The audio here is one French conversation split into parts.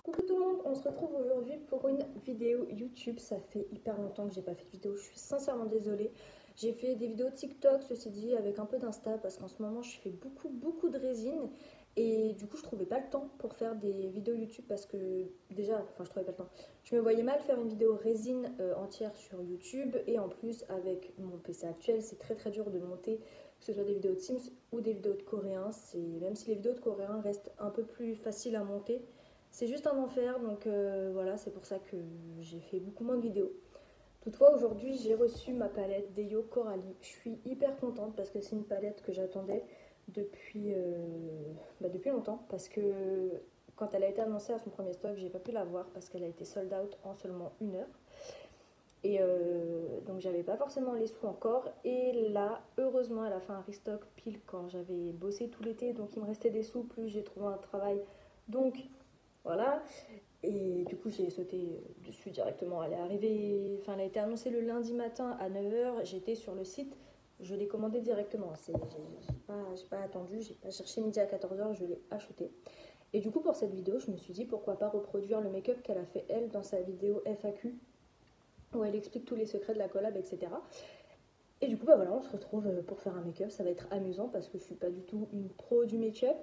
Coucou tout le monde, on se retrouve aujourd'hui pour une vidéo YouTube. Ça fait hyper longtemps que j'ai pas fait de vidéo, je suis sincèrement désolée. J'ai fait des vidéos TikTok, ceci dit, avec un peu d'Insta, parce qu'en ce moment je fais beaucoup de résine. Et du coup je trouvais pas le temps pour faire des vidéos YouTube parce que déjà, enfin je trouvais pas le temps. Je me voyais mal faire une vidéo résine entière sur YouTube, et en plus avec mon PC actuel c'est très dur de monter, que ce soit des vidéos de Sims ou des vidéos de coréens. Même si les vidéos de coréens restent un peu plus faciles à monter, c'est juste un enfer, donc voilà, c'est pour ça que j'ai fait beaucoup moins de vidéos. Toutefois, aujourd'hui, j'ai reçu ma palette Deyo Coralie. Je suis hyper contente parce que c'est une palette que j'attendais depuis longtemps. Parce que quand elle a été annoncée à son premier stock, j'ai pas pu la voir parce qu'elle a été sold out en seulement 1 heure. Et donc j'avais pas forcément les sous encore. Et là, heureusement, elle a fait un restock pile quand j'avais bossé tout l'été. Donc il me restait des sous, plus j'ai trouvé un travail. Donc voilà. Et du coup, j'ai sauté dessus directement. Elle est arrivée, enfin, elle a été annoncée le lundi matin à 9 h. J'étais sur le site, je l'ai commandé directement. J'ai pas attendu, j'ai pas cherché midi à 14 h, je l'ai acheté. Et du coup, pour cette vidéo, je me suis dit pourquoi pas reproduire le make-up qu'elle a fait elle dans sa vidéo FAQ, où elle explique tous les secrets de la collab, etc. Et du coup, bah voilà, on se retrouve pour faire un make-up. Ça va être amusant parce que je suis pas du tout une pro du make-up.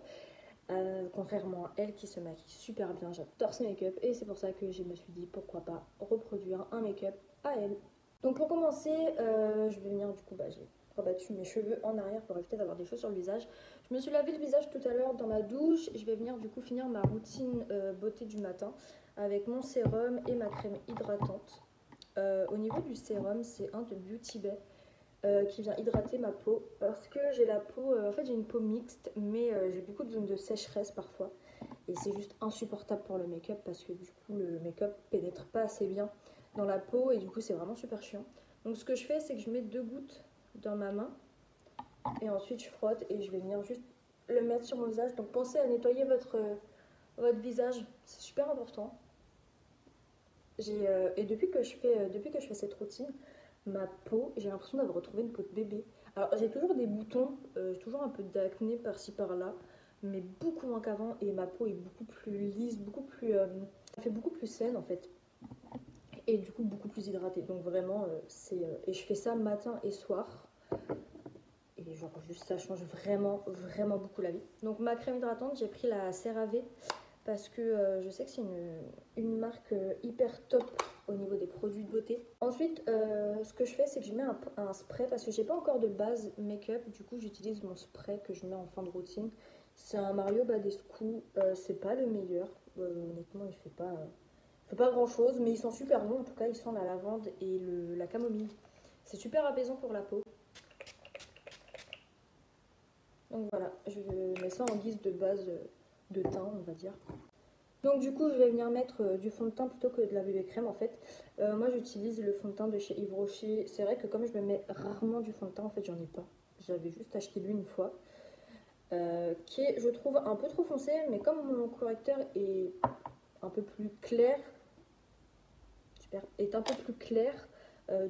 Contrairement à elle qui se maquille super bien, j'adore ses make-up et c'est pour ça que je me suis dit pourquoi pas reproduire un make-up à elle. Donc pour commencer, je vais venir, du coup j'ai rebattu mes cheveux en arrière pour éviter d'avoir des choses sur le visage. Je me suis lavé le visage tout à l'heure dans ma douche et je vais venir du coup finir ma routine beauté du matin avec mon sérum et ma crème hydratante. Au niveau du sérum, c'est un de Beauty Bay. Qui vient hydrater ma peau parce que j'ai la peau, en fait j'ai une peau mixte, mais j'ai beaucoup de zones de sécheresse parfois et c'est juste insupportable pour le make-up parce que du coup le make-up pénètre pas assez bien dans la peau et du coup c'est vraiment super chiant. Donc ce que je fais, c'est que je mets 2 gouttes dans ma main et ensuite je frotte et je vais venir juste le mettre sur mon visage. Donc pensez à nettoyer votre visage, c'est super important. Et depuis que je fais cette routine, ma peau, j'ai l'impression d'avoir retrouvé une peau de bébé. Alors j'ai toujours des boutons, toujours un peu d'acné par-ci par-là, mais beaucoup moins qu'avant et ma peau est beaucoup plus lisse, elle fait beaucoup plus saine en fait. Et du coup beaucoup plus hydratée. Donc vraiment, et je fais ça matin et soir. Et genre juste ça change vraiment beaucoup la vie. Donc ma crème hydratante, j'ai pris la CeraVe parce que je sais que c'est une marque hyper top au niveau des produits de beauté. Ensuite, ce que je fais, c'est que je mets un spray parce que j'ai pas encore de base make-up. Du coup, j'utilise mon spray que je mets en fin de routine. C'est un Mario Badescu. C'est pas le meilleur. Honnêtement, il fait pas grand chose, mais ils sont super bons. En tout cas, ils sentent la lavande et la camomille. C'est super apaisant pour la peau. Donc voilà, je mets ça en guise de base de teint, on va dire. Donc du coup, je vais venir mettre du fond de teint plutôt que de la bébé crème en fait. Moi, j'utilise le fond de teint de chez Yves Rocher. C'est vrai que comme je me mets rarement du fond de teint, en fait, j'en ai pas. J'avais juste acheté lui une fois. Qui est, je trouve, un peu trop foncé, mais comme mon correcteur est un peu plus clair,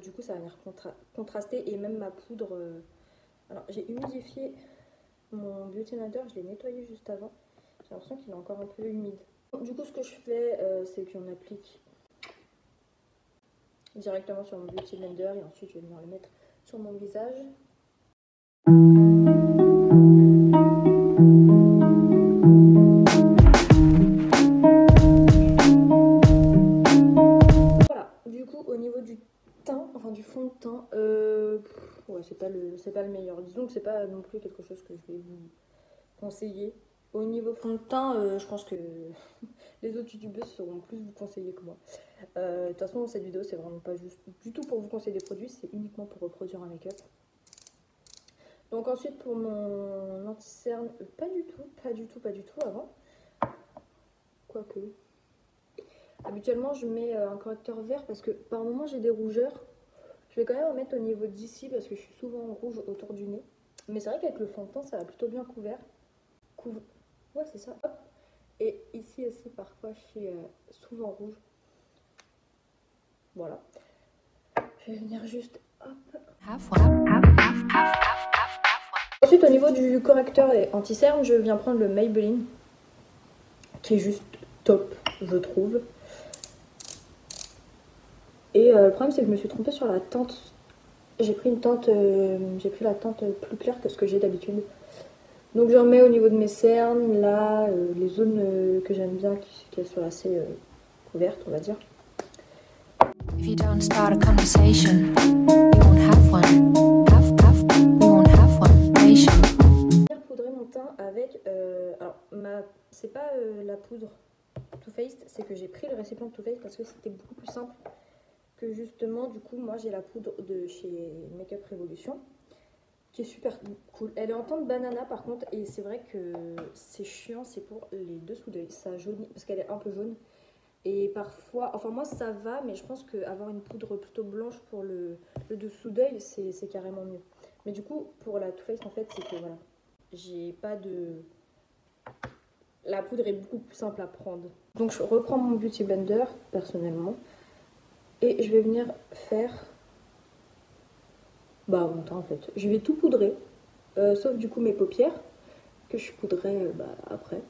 du coup, ça va venir contraster. Et même ma poudre... Alors, j'ai humidifié mon Beauty Blender, je l'ai nettoyé juste avant. J'ai l'impression qu'il est encore un peu humide. Du coup, ce que je fais, c'est qu'on applique directement sur mon Beauty Blender et ensuite je vais venir le mettre sur mon visage. Voilà, du coup, au niveau du teint, enfin du fond de teint, ouais, c'est pas le meilleur. Disons que c'est pas non plus quelque chose que je vais vous conseiller. Au niveau fond de teint, je pense que les autres youtubeuses sauront plus vous conseiller que moi. De toute façon, cette vidéo, c'est vraiment pas juste du tout pour vous conseiller des produits, c'est uniquement pour reproduire un make-up. Donc ensuite, pour mon anti-cerne, pas du tout avant. Quoique. Habituellement, je mets un correcteur vert parce que par moment, j'ai des rougeurs. Je vais quand même en mettre au niveau d'ici parce que je suis souvent rouge autour du nez. Mais c'est vrai qu'avec le fond de teint, ça va plutôt bien couvert. Ouais, c'est ça. Hop. Et ici aussi, parfois, je suis souvent rouge. Voilà. Je vais venir juste... Hop. Ensuite au niveau du correcteur et anti-cerne, je viens prendre le Maybelline, qui est juste top, je trouve. Et le problème c'est que je me suis trompée sur la teinte. J'ai pris une teinte, j'ai pris la teinte plus claire que ce que j'ai d'habitude. Donc j'en mets au niveau de mes cernes, là, les zones que j'aime bien, qui sont assez couvertes, on va dire. If you don't start a conversation, you won't have one. We won't have one. Patient. Je vais poudrer mon teint avec, alors c'est pas la poudre Too Faced, c'est que j'ai pris le récipient de Too Faced parce que c'était beaucoup plus simple que justement, du coup, moi j'ai la poudre de chez Makeup Revolution qui est super cool. Elle est en teinte banana par contre, et c'est vrai que c'est chiant, c'est pour les dessous d'œil, ça jaunit parce qu'elle est un peu jaune. Et parfois, enfin moi ça va, mais je pense qu'avoir une poudre plutôt blanche pour le dessous d'œil, c'est carrément mieux. Mais du coup, pour la Too Faced, en fait, c'est que voilà, j'ai pas de... La poudre est beaucoup plus simple à prendre. Donc je reprends mon Beauty Blender, personnellement, et je vais venir faire... Bah mon teint en fait. Je vais tout poudrer, sauf du coup mes paupières, que je poudrerai après,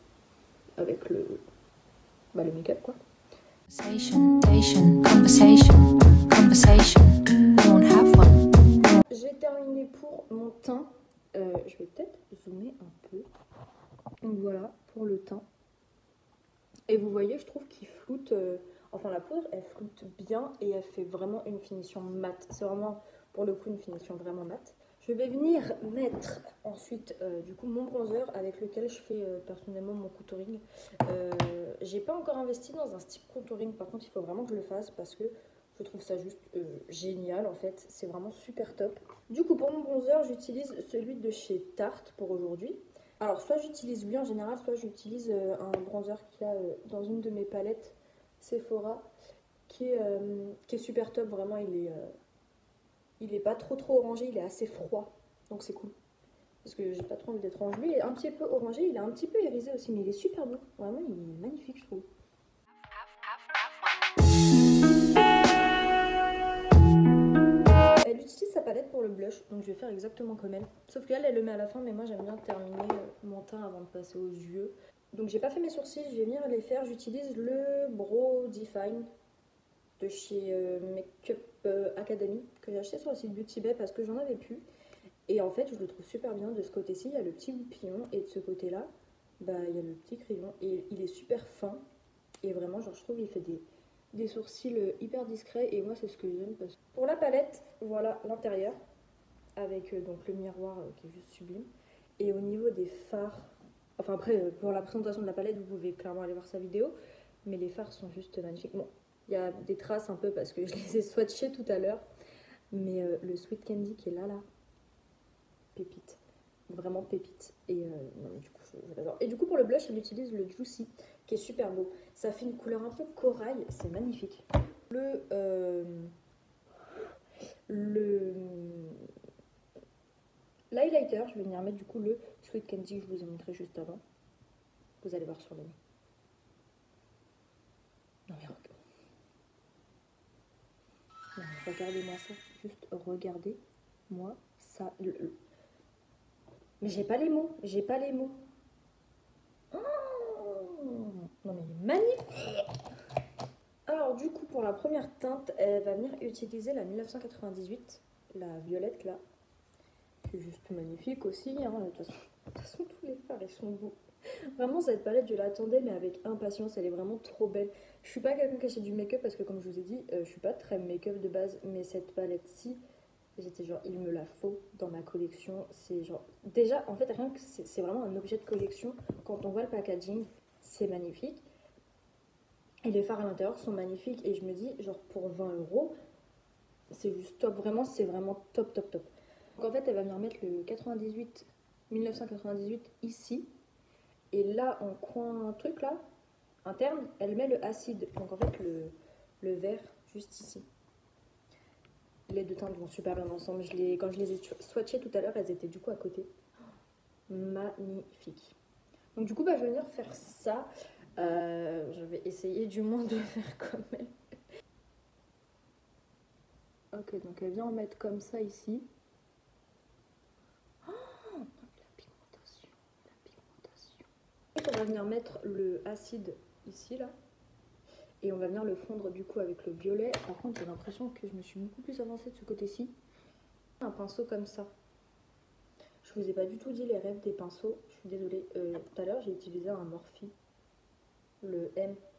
avec le make-up quoi. J'ai terminé pour mon teint. Je vais peut-être zoomer un peu. Donc voilà pour le teint. Et vous voyez, je trouve qu'il floute. Enfin la poudre, elle floute bien et elle fait vraiment une finition mate. C'est vraiment pour le coup une finition vraiment mate. Je vais venir mettre ensuite du coup mon bronzer avec lequel je fais personnellement mon contouring. J'ai pas encore investi dans un stick contouring, par contre il faut vraiment que je le fasse parce que je trouve ça juste génial en fait, c'est vraiment super top. Du coup pour mon bronzer j'utilise celui de chez Tarte pour aujourd'hui. Alors soit j'utilise lui en général, soit j'utilise un bronzer qu'il y a dans une de mes palettes Sephora qui est super top, vraiment il est pas trop orangé, il est assez froid, donc c'est cool. Parce que j'ai pas trop envie d'être orange. Lui, il est un petit peu orangé, il est un petit peu irisé aussi, mais il est super beau. Vraiment, il est magnifique, je trouve. Elle utilise sa palette pour le blush, donc je vais faire exactement comme elle. Sauf qu'elle, elle le met à la fin, mais moi j'aime bien terminer mon teint avant de passer aux yeux. Donc j'ai pas fait mes sourcils, je vais venir les faire. J'utilise le Brow Define de chez Makeup Academy, que j'ai acheté sur le site Beauty Bay parce que j'en avais plus. Et en fait, je le trouve super bien. De ce côté-ci, il y a le petit goupillon. Et de ce côté-là, il y a le petit crayon. Et il est super fin. Et vraiment, genre, je trouve qu'il fait des sourcils hyper discrets. Et moi, c'est ce que j'aime. Pour la palette, voilà l'intérieur. Avec donc le miroir qui est juste sublime. Et au niveau des fards... Enfin après, pour la présentation de la palette, vous pouvez clairement aller voir sa vidéo. Mais les fards sont juste magnifiques. Bon, il y a des traces un peu parce que je les ai swatchés tout à l'heure. Mais le Sweet Candy qui est là, pépite, vraiment pépite. Et non, mais du coup j'adore. Et du coup pour le blush elle utilise le Juicy qui est super beau, ça fait une couleur un peu corail, c'est magnifique. L'highlighter, je vais venir mettre du coup le Sweet Candy que je vous ai montré juste avant, vous allez voir sur le nez. Non mais regardez-moi ça, juste regardez-moi ça. Mais j'ai pas les mots, j'ai pas les mots. Oh non mais il est magnifique. Alors du coup pour la première teinte, elle va venir utiliser la 1998, la violette là, qui est juste magnifique aussi. Hein. De toute façon tous les fards ils sont beaux. Vraiment cette palette je l'attendais mais avec impatience, elle est vraiment trop belle. Je suis pas quelqu'un qui achète du make-up parce que comme je vous ai dit, je suis pas très make-up de base, mais cette palette-ci, j'étais genre il me la faut dans ma collection. C'est genre déjà en fait rien que c'est vraiment un objet de collection. Quand on voit le packaging, c'est magnifique. Et les fards à l'intérieur sont magnifiques. Et je me dis, genre pour 20 €, c'est juste top. Vraiment, c'est vraiment top. Donc en fait, elle va venir mettre le 1998 ici. Et là, en coin truc là, interne, elle met le acide. Donc en fait, le vert juste ici. Les deux teintes vont super bien ensemble. Quand je les ai swatchées tout à l'heure, elles étaient du coup à côté. Magnifique. Donc du coup, je vais venir faire ça. Je vais essayer du moins de faire comme elle. Ok, donc elle vient en mettre comme ça ici. Oh, va venir mettre le acide ici là. Et on va venir le fondre du coup avec le violet. Par contre j'ai l'impression que je me suis beaucoup plus avancée de ce côté-ci. Un pinceau comme ça. Je vous ai pas du tout dit les rêves des pinceaux. Je suis désolée. Tout à l'heure j'ai utilisé un Morphe, le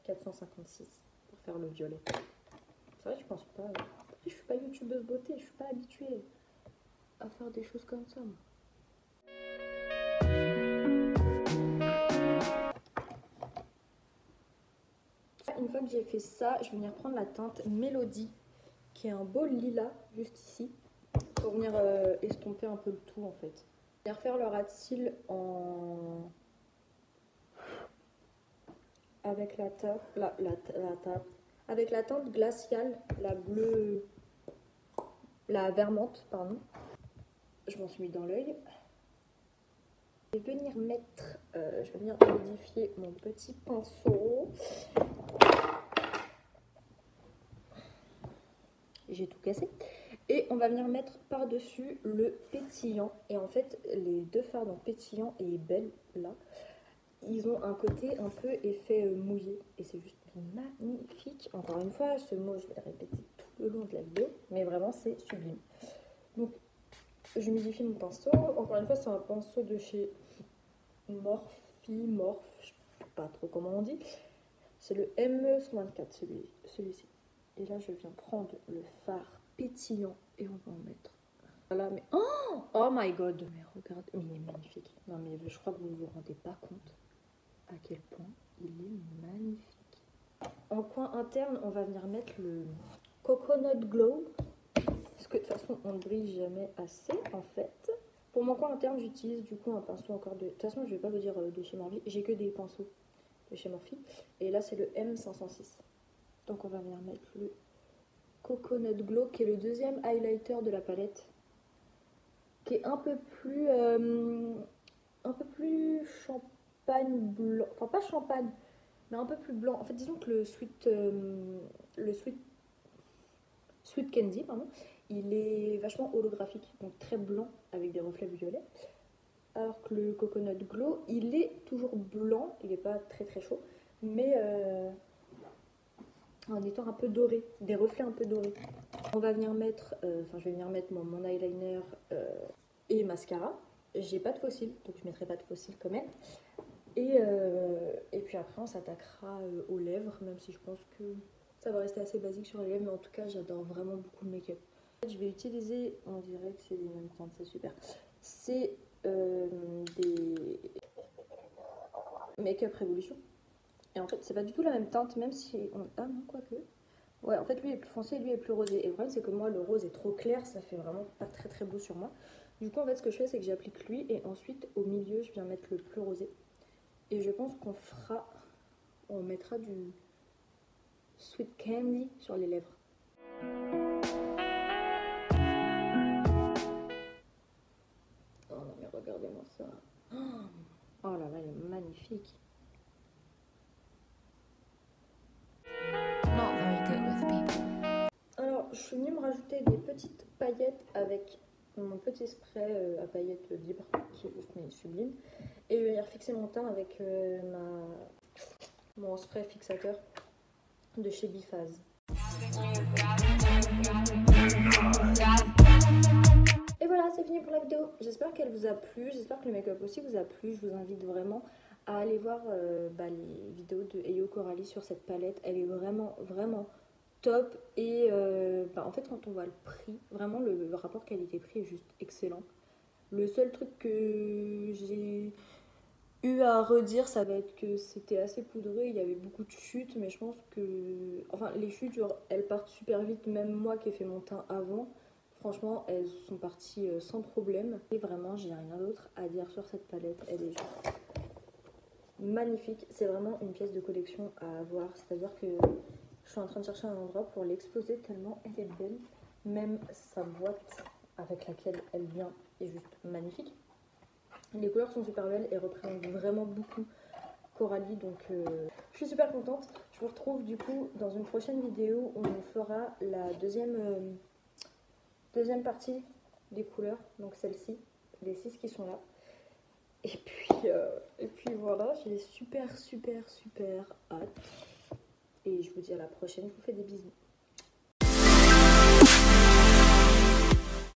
M456 pour faire le violet. C'est vrai, je pense pas. Après, je suis pas youtubeuse beauté, je suis pas habituée à faire des choses comme ça. Une fois que j'ai fait ça, je vais venir prendre la teinte Mélodie, qui est un beau lilas juste ici, pour venir estomper un peu le tout en fait. Je vais venir faire le ras de cils en avec la avec la teinte glaciale, la bleue, la vermente, pardon. Je m'en suis mis dans l'œil. Je vais venir mettre, je vais venir modifier mon petit pinceau. J'ai tout cassé. Et on va venir mettre par-dessus le pétillant. Et en fait, les deux fards, donc pétillant et belle, là, ils ont un côté un peu effet mouillé. Et c'est juste magnifique. Encore une fois, ce mot, je vais le répéter tout le long de la vidéo. Mais vraiment, c'est sublime. Donc, je modifie mon pinceau. Encore une fois, c'est un pinceau de chez Morphe, je sais pas trop comment on dit. C'est le ME64, celui-ci. Et là, je viens prendre le fard pétillant et on va en mettre. Voilà, mais oh my god, mais regardez, mais il est magnifique. Non mais je crois que vous ne vous rendez pas compte à quel point il est magnifique. En coin interne, on va venir mettre le Coconut Glow. Parce que de toute façon, on ne brille jamais assez en fait. Pour mon coin interne, j'utilise du coup un pinceau encore de... De toute façon, je vais pas vous dire de chez Morphe, j'ai que des pinceaux de chez Morphe. Et là, c'est le M506. Donc on va venir mettre le Coconut Glow, qui est le deuxième highlighter de la palette. Qui est un peu plus champagne blanc. Enfin, pas champagne, mais un peu plus blanc. En fait, disons que le Sweet Candy, pardon, il est vachement holographique, donc très blanc avec des reflets violets. Alors que le Coconut Glow, il est toujours blanc, il n'est pas très très chaud, mais en étant un peu doré, des reflets un peu dorés. On va venir mettre, je vais venir mettre mon eyeliner et mascara. J'ai pas de faux cils, donc je mettrai pas de faux cils quand même. Et puis après, on s'attaquera aux lèvres, même si je pense que ça va rester assez basique sur les lèvres, mais en tout cas, j'adore vraiment beaucoup le make-up. Je vais utiliser, on dirait que c'est des mêmes teintes, c'est super. C'est des Make-up Revolution. Et en fait, c'est pas du tout la même teinte, même si on... Ah non, quoique. Ouais, en fait, lui est plus foncé et lui est plus rosé. Et le problème, c'est que moi, le rose est trop clair, ça fait vraiment pas très très beau sur moi. Du coup, en fait, ce que je fais, c'est que j'applique lui et ensuite, au milieu, je viens mettre le plus rosé. Et je pense qu'on fera... On mettra du Sweet Candy sur les lèvres. Oh non, mais regardez-moi ça. Oh là là, elle est magnifique. Alors, je suis venue me rajouter des petites paillettes avec mon petit spray à paillettes libre, qui est juste mais sublime. Et je vais venir fixer mon teint avec mon spray fixateur de chez Biphase. Et voilà, c'est fini pour la vidéo. J'espère qu'elle vous a plu, j'espère que le make-up aussi vous a plu. Je vous invite vraiment à aller voir les vidéos de Eyo Coralie sur cette palette. Elle est vraiment, vraiment top. Et en fait, quand on voit le prix, vraiment le rapport qualité-prix est juste excellent. Le seul truc que j'ai eu à redire, ça va être que c'était assez poudreux, il y avait beaucoup de chutes, mais je pense que... Enfin, les chutes, genre, elles partent super vite, même moi qui ai fait mon teint avant, franchement, elles sont parties sans problème. Et vraiment, j'ai rien d'autre à dire sur cette palette, elle est juste magnifique. C'est vraiment une pièce de collection à avoir, c'est-à-dire que je suis en train de chercher un endroit pour l'exposer tellement elle est belle. Même sa boîte avec laquelle elle vient est juste magnifique. Les couleurs sont super belles et représentent vraiment beaucoup Coralie, donc je suis super contente. Je vous retrouve du coup dans une prochaine vidéo où on fera la deuxième partie des couleurs, donc celle-ci, les 6 qui sont là. Et puis Puis voilà, j'ai super hâte. Et je vous dis à la prochaine, je vous fais des bisous.